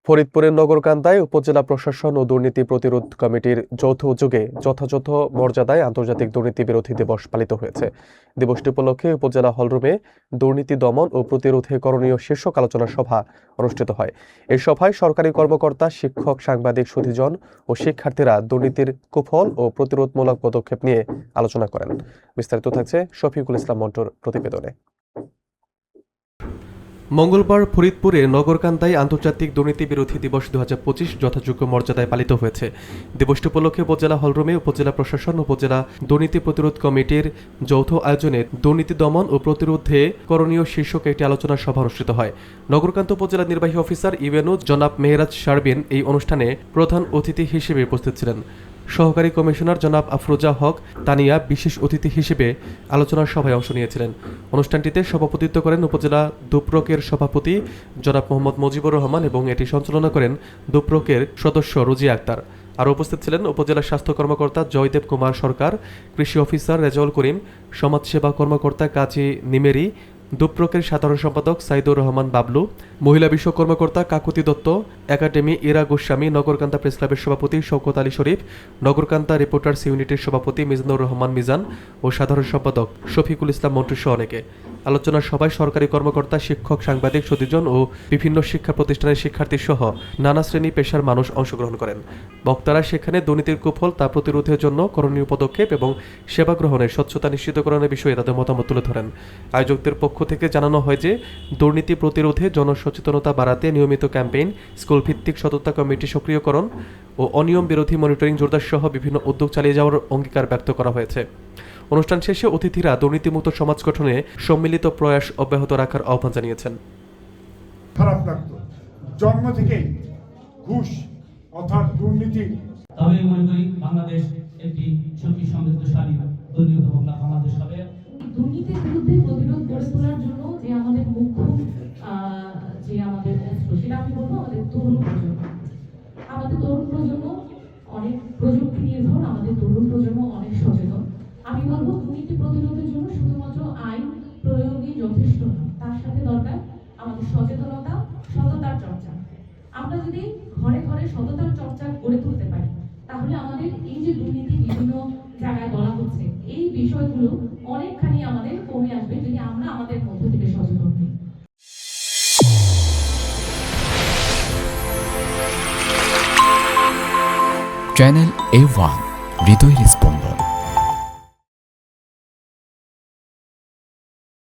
ফরিদপুরের নগরকান্দায় উপজেলা প্রশাসন ও দুর্নীতি প্রতিরোধ কমিটির যৌথ উদ্যোগে যথাযথ মর্যাদায় আন্তর্জাতিক দুর্নীতি বিরোধী দিবস পালিত হয়েছে। দিবসটি উপলক্ষে উপজেলা হলরুমে দুর্নীতি দমন ও প্রতিরোধে করণীয় শীর্ষক আলোচনা সভা অনুষ্ঠিত হয়। এই সভায় সরকারি কর্মকর্তা, শিক্ষক, সাংবাদিক, সুধীজন ও শিক্ষার্থীরা দুর্নীতির কুফল ও প্রতিরোধমূলক পদক্ষেপ নিয়ে আলোচনা করেন। বিস্তারিত থাকছে শফিকুল ইসলাম মন্টুর প্রতিবেদনে। মঙ্গলবার ফরিদপুরের নগরকান্দায় আন্তর্জাতিক দুর্নীতি বিরোধী দিবস 2025 যথাযোগ্য মর্যাদায় পালিত হয়েছে। দিবসটি উপলক্ষে উপজেলা হলরুমে উপজেলা প্রশাসন, উপজেলা দুর্নীতি প্রতিরোধ কমিটির যৌথ আয়োজনে দুর্নীতি দমন ও প্রতিরোধে করণীয় শীর্ষক একটি আলোচনা সভা অনুষ্ঠিত হয়। নগরকান্দা উপজেলা নির্বাহী অফিসার ইউএনও জনাব মেহেরাজ শারবিন এই অনুষ্ঠানে প্রধান অতিথি হিসেবে উপস্থিত ছিলেন। সহকারী কমিশনার জনাব আফরোজা হক তানিয়া বিশেষ অতিথি হিসেবে আলোচনা সভায় অংশ নিয়েছিলেন। অনুষ্ঠানটিতে সভাপতিত্ব করেন উপজেলা দুপ্রকের সভাপতি জনাব মোহাম্মদ মুজিবুর রহমান এবং এটি সঞ্চালনা করেন দুপ্রকের সদস্য রুজিয়া আক্তার। আরও উপস্থিত ছিলেন উপজেলা স্বাস্থ্য কর্মকর্তা জয়দেব কুমার সরকার, কৃষি অফিসার রেজাউল করিম, সমাজসেবা কর্মকর্তা কাজী নিমেরি, দুপ্রকের সাধারণ সম্পাদক সাইদুর রহমান বাবলু, মহিলা বিষয়ক কর্মকর্তা কাকুতি দত্ত, একাডেমি ইরা গোস্বামী, নগরকান্দা প্রেস ক্লাবের সভাপতি শওকত আলী শরীফ, নগরকান্দা রিপোর্টার্স ইউনিটের সভাপতি মিজানুর রহমান মিজান ও সাধারণ সম্পাদক শফিকুল ইসলাম মন্টু সহ অনেকে। আলোচনার সভায় সরকারি কর্মকর্তা, শিক্ষক, সাংবাদিক, সুধীজন ও বিভিন্ন শিক্ষা প্রতিষ্ঠানের শিক্ষার্থী সহ নানা শ্রেণী পেশার মানুষ অংশগ্রহণ করেন। বক্তারা সেখানে দুর্নীতির কুফল, তা প্রতিরোধের জন্য করণীয় পদক্ষেপ এবং সেবা গ্রহণের স্বচ্ছতা নিশ্চিতকরণের বিষয়ে তাদের মতামত তুলে ধরেন। আয়োজকদের পক্ষ থেকে জানানো হয় যে দুর্নীতি প্রতিরোধে জনসচেতনতা বাড়াতে নিয়মিত ক্যাম্পেইন, স্কুল ভিত্তিক সততা কমিটি সক্রিয়করণ ও অনিয়ম বিরোধী মনিটরিং জোরদার সহ বিভিন্ন উদ্যোগ চালিয়ে যাওয়ার অঙ্গীকার ব্যক্ত করা হয়েছে। অনুষ্ঠান শেষে অতিথিরা দুর্নীতিমুক্ত সমাজ গঠনে সম্মিলিত প্রয়াস অব্যাহত রাখার আহ্বান জানিয়েছেন। খারাপ লাগতো জন্ম থেকেই ঘুষ অর্থাৎ দুর্নীতি। তবে মনে করি বাংলাদেশ একটি সুখী সমৃদ্ধশালী দুর্নীতিমুক্ত বাংলাদেশ হবে। দুর্নীতির বিরুদ্ধে প্রতিরোধ গড়ে তোলার জন্য যে আমাদের মুখ্য যে আমাদের অস্ত্র, সেটা আমি বলবো আমাদের তরুণ প্রজন্ম। আমাদের তরুণ প্রজন্ম অনেক প্রযুক্তি নির্ভর, আমাদের তরুণ প্রজন্ম অনেক সচেতন। আমি বলবো দুর্নীতি প্রতিরোধের জন্য শুধুমাত্র আইন প্রয়োগই যথেষ্ট না, তার সাথে দরকার আমাদের সচেতনতা, সততার চর্চা। আমরা যদি ঘরে ঘরে সততার চর্চা গড়ে তুলতে পারি, তাহলে আমাদের এই যে দুর্নীতি বিভিন্ন জায়গায় বলা হচ্ছে, এই বিষয়গুলো অনেকখানি আমাদের কমে আসবে যদি আমরা আমাদের মধ্য থেকে সচেতন হই। চ্যানেল A1 হৃদয়ের স্পন্দন।